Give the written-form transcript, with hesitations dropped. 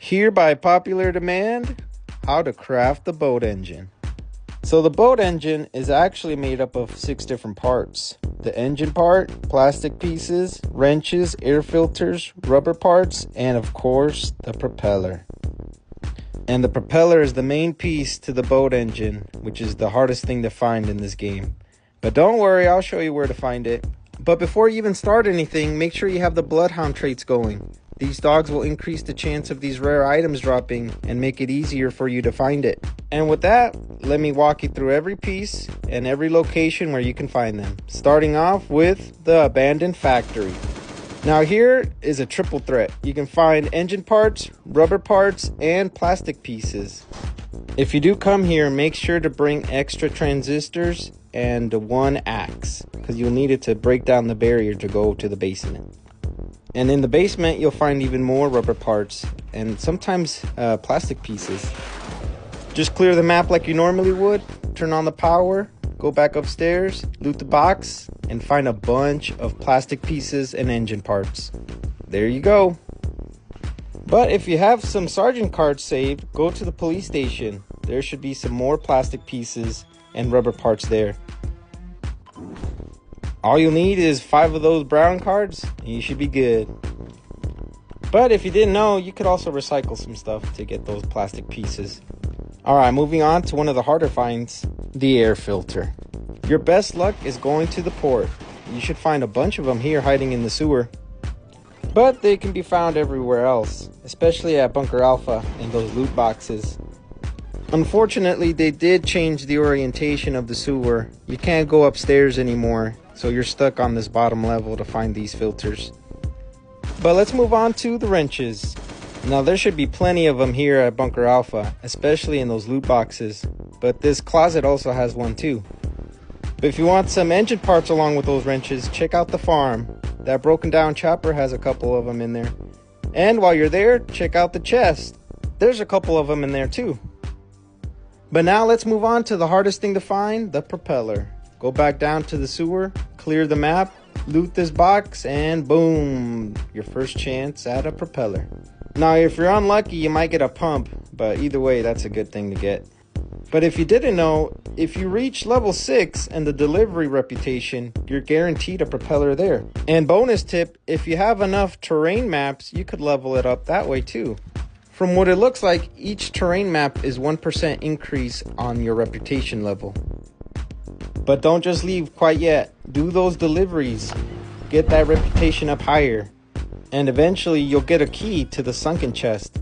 Here by popular demand, how to craft the boat engine. So the boat engine is actually made up of 6 different parts. The engine part, plastic pieces, wrenches, air filters, rubber parts, and of course the propeller. And the propeller is the main piece to the boat engine, which is the hardest thing to find in this game. But don't worry, I'll show you where to find it. But before you even start anything, make sure you have the bloodhound traits going. These dogs will increase the chance of these rare items dropping and make it easier for you to find it. And with that, let me walk you through every piece and every location where you can find them. Starting off with the abandoned factory. Now here is a triple threat. You can find engine parts, rubber parts, and plastic pieces. If you do come here, make sure to bring extra transistors and 1 axe, because you'll need it to break down the barrier to go to the basement. And in the basement, you'll find even more rubber parts and sometimes plastic pieces. Just clear the map like you normally would, turn on the power, go back upstairs, loot the box, and find a bunch of plastic pieces and engine parts. There you go. But if you have some sergeant cards saved, go to the police station. There should be some more plastic pieces and rubber parts there. All you'll need is 5 of those brown cards and you should be good. But if you didn't know, you could also recycle some stuff to get those plastic pieces. Alright, moving on to one of the harder finds, the air filter. Your best luck is going to the port. You should find a bunch of them here hiding in the sewer. But they can be found everywhere else, especially at Bunker Alpha in those loot boxes. Unfortunately, they did change the orientation of the sewer. You can't go upstairs anymore, so you're stuck on this bottom level to find these filters. But let's move on to the wrenches. Now there should be plenty of them here at Bunker Alpha, especially in those loot boxes. But this closet also has one too. But if you want some engine parts along with those wrenches, check out the farm. That broken down chopper has a couple of them in there. And while you're there, check out the chest. There's a couple of them in there too. But now let's move on to the hardest thing to find, the propeller. Go back down to the sewer, clear the map, loot this box, and boom, your first chance at a propeller. Now if you're unlucky, you might get a pump, but either way, that's a good thing to get. But if you didn't know, if you reach level 6 and the delivery reputation, you're guaranteed a propeller there. And bonus tip, if you have enough terrain maps, you could level it up that way too. From what it looks like, each terrain map is 1% increase on your reputation level. But don't just leave quite yet. Do those deliveries. Get that reputation up higher. And eventually you'll get a key to the sunken chest.